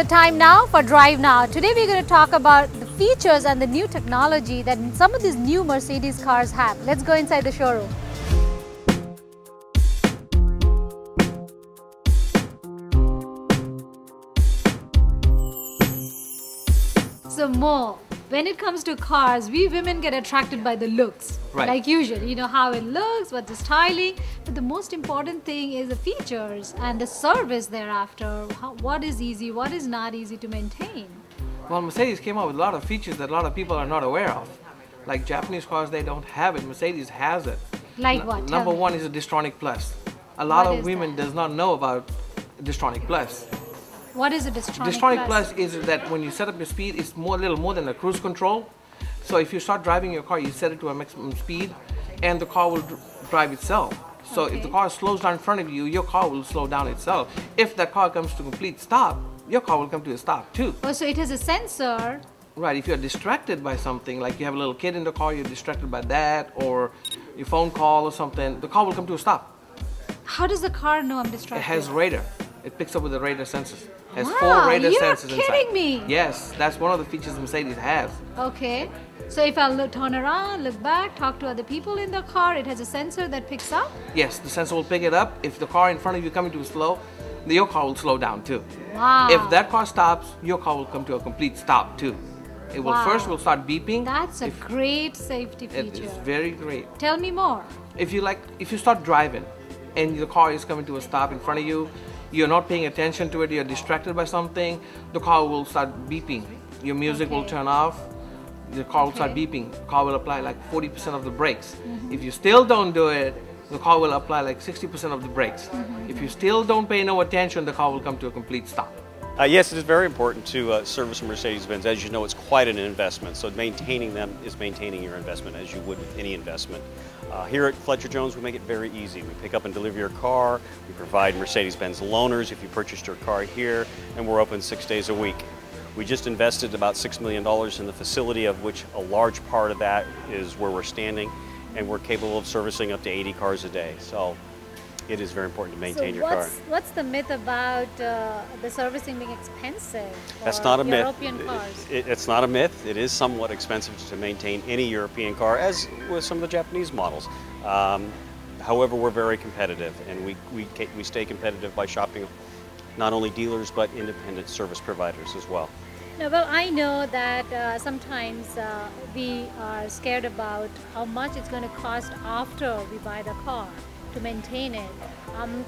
time now for Drive Now. Today we're going to talk about the features and the new technology that some of these new Mercedes cars have. Let's go inside the showroom. So Mo, when it comes to cars, we women get attracted by the looks. Right. Like usually, you know how it looks, what the styling, but the most important thing is the features and the service thereafter. What is easy, what is not easy to maintain. Well, Mercedes came out with a lot of features that a lot of people are not aware of. Like Japanese cars, they don't have it. Mercedes has it. Like what? Number one is a Distronic Plus. A lot What of is women that? does not know about Distronic Plus. What is a Distronic Distronic Plus is that when you set up your speed, it's a little more than a cruise control. So if you start driving your car, you set it to a maximum speed, and the car will drive itself. So if the car slows down in front of you, your car will slow down itself. If that car comes to a complete stop, your car will come to a stop too. Oh, so it has a sensor. Right, if you're distracted by something, like you have a little kid in the car, you're distracted by that, or your phone call or something, the car will come to a stop. How does the car know I'm distracted? It has radar. It picks up with the radar sensors. It has Wow, 4 radar you're sensors inside. kidding me. Yes, that's one of the features Mercedes has. Okay. So if I turn around, look back, talk to other people in the car, it has a sensor that picks up? Yes, the sensor will pick it up. If the car in front of you coming to a slow, your car will slow down too. Wow. If that car stops, your car will come to a complete stop too. It will first start beeping. That's a great safety It feature. is very great. Tell me more. If you start driving and the car is coming to a stop in front of you, you're not paying attention to it, you're distracted by something, the car will start beeping. Your music will turn off, the car will start beeping. The car will apply like 40% of the brakes. If you still don't do it, the car will apply like 60% of the brakes. If you still don't pay no attention, the car will come to a complete stop. Yes, it is very important to service a Mercedes-Benz. As you know, it's quite an investment, so maintaining them is maintaining your investment as you would with any investment. Here at Fletcher Jones, we make it very easy. We pick up and deliver your car, we provide Mercedes-Benz loaners if you purchased your car here, and we're open 6 days a week. We just invested about $6 million in the facility, of which a large part of that is where we're standing, and we're capable of servicing up to 80 cars a day. So it is very important to maintain your car. What's the myth about the servicing being expensive for That's not a European myth. cars? It's not a myth. It is somewhat expensive to maintain any European car, as with some of the Japanese models. However, we're very competitive, and we stay competitive by shopping not only dealers but independent service providers as well. No, well, I know that sometimes we are scared about how much it's going to cost after we buy the car to maintain it.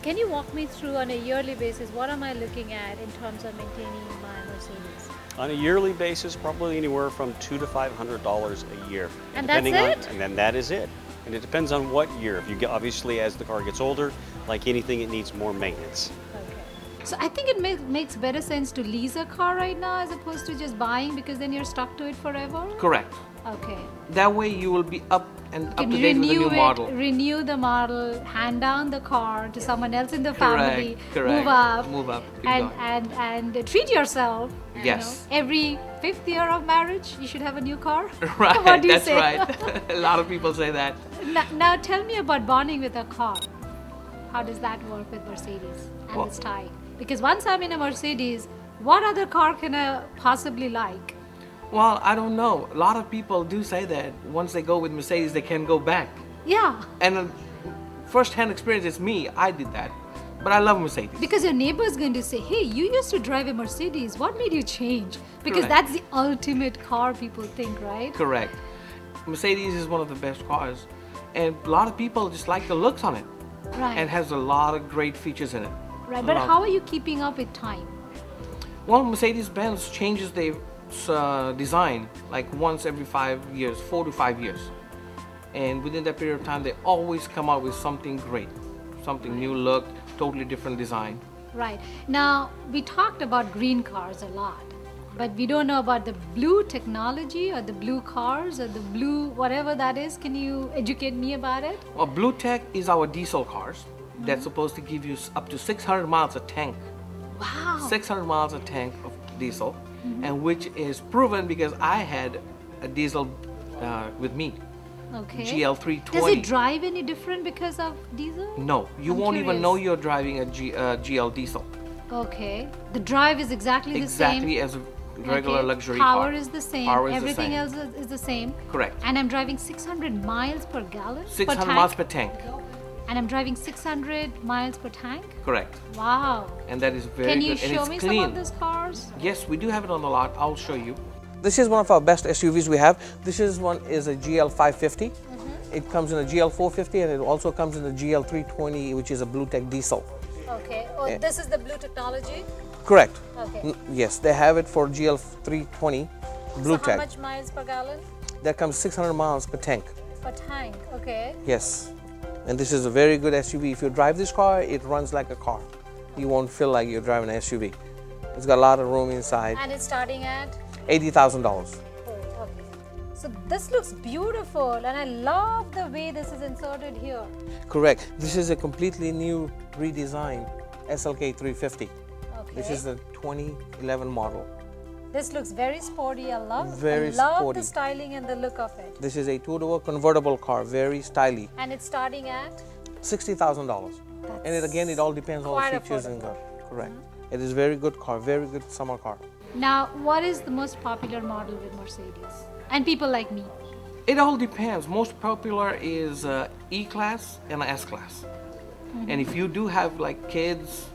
Can you walk me through on a yearly basis, what am I looking at in terms of maintaining my Mercedes? On a yearly basis, probably anywhere from $200 to $500 a year. And that's it? And then that is it. And it depends on what year. If you get, obviously, as the car gets older, like anything, it needs more maintenance. Okay. So I think it makes better sense to lease a car right now as opposed to just buying, because then you're stuck to it forever? Correct. Okay. That way you will be up to date with the new model. Renew the model, hand down the car to someone else in the family, Correct. move up, Keep going. and treat yourself. Yes. You know, every 5th year of marriage, you should have a new car. Right, What do you that's say? right. A lot of people say that. Now tell me about bonding with a car. How does that work with Mercedes and the style? Because once I'm in a Mercedes, what other car can I possibly like? Well, I don't know. A lot of people do say that once they go with Mercedes, they can go back. Yeah. And first-hand experience is me. I did that. But I love Mercedes. Because your neighbor is going to say, hey, you used to drive a Mercedes. What made you change? Because that's the ultimate car, people think, right? Correct. Mercedes is one of the best cars. And a lot of people just like the looks on it. Right. And has a lot of great features in it. Right, but how are you keeping up with time? Well, Mercedes-Benz changes their design like once every 5 years, 4 to 5 years. And within that period of time, they always come out with something great, something new look, totally different design. Right. Now, we talked about green cars a lot, but we don't know about the blue technology or the blue cars or the blue whatever that is. Can you educate me about it? Well, Blue Tech is our diesel cars that's supposed to give you up to 600 miles a tank. Wow. 600 miles a tank of diesel, and which is proven because I had a diesel with me. Okay. GL320. Does it drive any different because of diesel? No, you won't even know you're driving a GL diesel. Okay. The drive is exactly the same. Exactly as a regular luxury Power car. is the same. Power is Everything the same. else is the same. Correct. And I'm driving 600 miles per gallon. 600 per miles tank. per tank. And I'm driving 600 miles per tank. Correct. Wow. And that is very Can you good. And show it's me clean. some of these cars? Yes, we do have it on the lot. I'll show you. This is one of our best SUVs we have. This is a GL 550. It comes in a GL 450 and it also comes in a GL 320, which is a Blue Tech diesel. Okay. Oh, this is the blue technology? Correct. Okay. Yes, they have it for GL 320 Blue So Tech. how much miles per gallon? That comes 600 miles per tank. Per tank, okay. Yes. And this is a very good SUV. If you drive this car, it runs like a car. You won't feel like you're driving an SUV. It's got a lot of room inside. And it's starting at? $80,000. Oh, okay. So this looks beautiful and I love the way this is inserted here. Correct. This is a completely new redesigned SLK-350. Okay. This is the 2011 model. This looks very sporty. I love Sporty. the styling and the look of it. This is a two-door convertible car, very stylish. And it's starting at? $60,000. And it all depends on quite the features affordable. and car. Correct. It is very good car, very good summer car. Now, what is the most popular model with Mercedes? And people like me. It all depends. Most popular is E-Class and S-Class. And if you do have like kids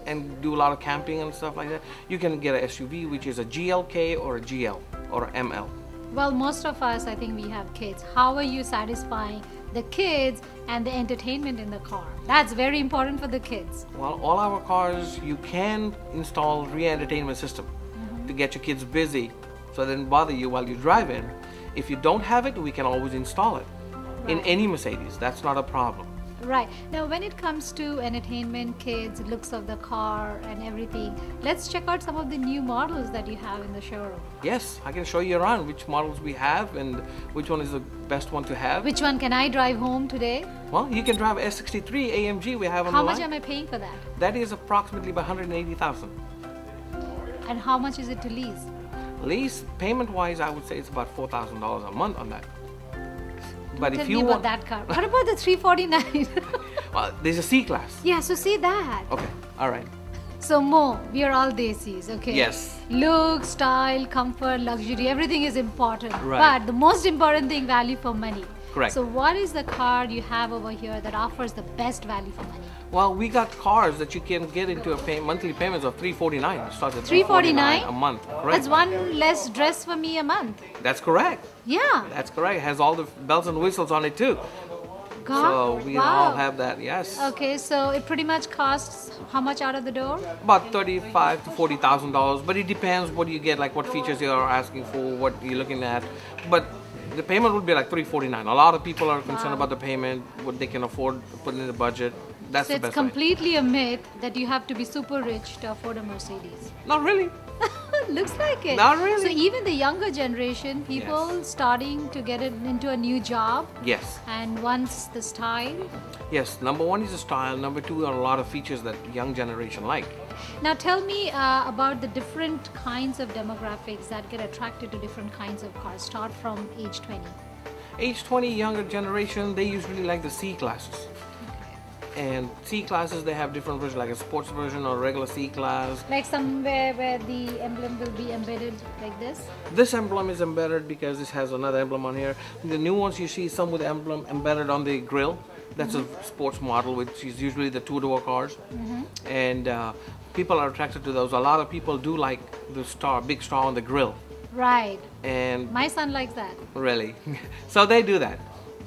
and do a lot of camping and stuff like that, you can get an SUV which is a GLK or a GL or a ML. Well, most of us, I think we have kids. How are you satisfying the kids and the entertainment in the car? That's very important for the kids. Well, all our cars, you can install rear entertainment system to get your kids busy so they don't bother you while you're driving. If you don't have it, we can always install it in Right. any Mercedes. That's not a problem. Right. Now, when it comes to entertainment, kids, looks of the car and everything, let's check out some of the new models that you have in the showroom. Yes, I can show you around which models we have and which one is the best one to have. Which one can I drive home today? Well, you can drive S63 AMG we have on How the much line. am I paying for that? That is approximately about $180,000. And how much is it to lease? Lease payment-wise, I would say it's about $4,000 a month on that. But Tell if me you about want, that car. What about the 349? there's a C-Class. Yeah, so see that. Okay, all right. So Mo, we are all desis, okay? Yes. Look, style, comfort, luxury, everything is important. Right. But the most important thing, value for money. Correct. So what is the car you have over here that offers the best value for money? Well, we got cars that you can get into a monthly payments of $349. It starts at $349 a month. Correct. That's one less dress for me a month. That's correct. Yeah. That's correct. It has all the bells and whistles on it too. God, So we all have that. Yes. Okay, so it pretty much costs how much out of the door? About $35,000 to $40,000, but it depends what you get, like what features you are asking for, what you're looking at. But the payment would be like $349. A lot of people are concerned about the payment, what they can afford to put in the budget. That's So the it's best way. completely a myth that you have to be super rich to afford a Mercedes. Not really. Looks like it. Not really. So even the younger generation, people Yes. starting to get it into a new job, Yes. and once the style. Yes. Number one is the style. Number two are a lot of features that young generation like. Now tell me about the different kinds of demographics that get attracted to different kinds of cars. Start from age 20. Age 20, younger generation, they usually like the C classes. And C classes, they have different versions, like a sports version or regular C class. Like somewhere where the emblem will be embedded like this. This emblem is embedded because this has another emblem on here. The new ones you see some with the emblem embedded on the grille. That's a sports model, which is usually the two-door cars. And people are attracted to those. A lot of people do like the star, big star on the grille. Right. And My son likes that. really, so they do that.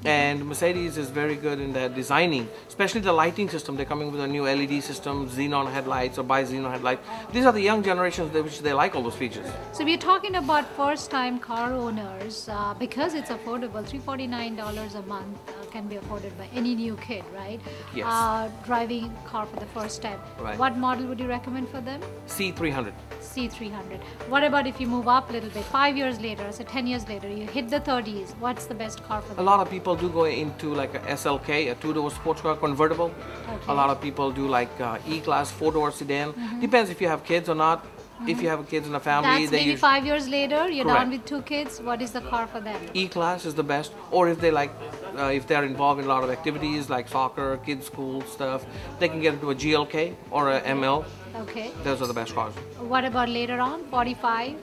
And Mercedes is very good in their designing, especially the lighting system. They're coming with a new LED system, xenon headlights or bi-xenon headlights. These are the young generations which they like all those features. So we're talking about first-time car owners because it's affordable. $349 a month can be afforded by any new kid, right? Yes. Driving car for the first time. Right. What model would you recommend for them? C300. C300. What about if you move up a little bit, 5 years later, so 10 years later, you hit the 30s, what's the best car for A them? lot of people do go into like a SLK, a two-door sports car convertible. Okay. A lot of people do like E-Class, four-door sedan. Depends if you have kids or not. If you have kids in a family, That's they maybe use 5 years later, you're Correct. done with 2 kids. What is the car for them? E-Class is the best. Or if they like, if they're involved in a lot of activities like soccer, kids school stuff, they can get into a GLK or a ML. Okay. Those are the best cars. What about later on, 45?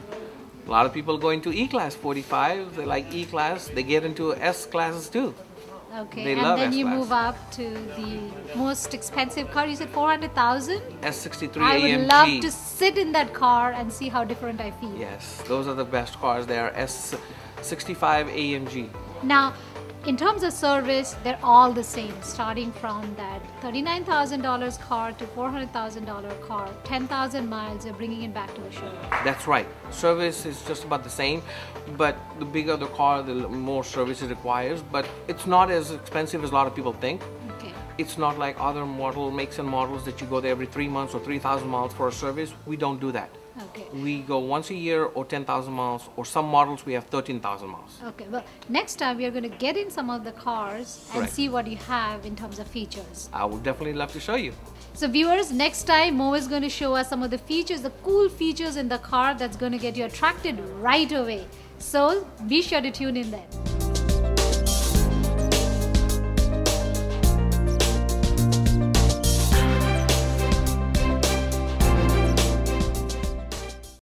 A lot of people go into E-Class 45. They like E-Class. They get into S-Classes too. Okay, They and love then you S-Class. move up to the most expensive car. You said 400,000? S63 I would AMG. love to sit in that car and see how different I feel. Yes, those are the best cars. They are S65 AMG. Now, in terms of service, they're all the same, starting from that $39,000 car to $400,000 car, 10,000 miles, you're bringing it back to the showroom. That's right. Service is just about the same, but the bigger the car, the more service it requires. But it's not as expensive as a lot of people think. Okay. It's not like other makes and models that you go there every 3 months or 3,000 miles for a service. We don't do that. Okay. We go once a year or 10,000 miles, or some models we have 13,000 miles. Okay, well, next time we are going to get in some of the cars and Correct. see what you have in terms of features. I would definitely love to show you. So viewers, next time Mo is going to show us some of the features, the cool features in the car that's going to get you attracted right away. So be sure to tune in then.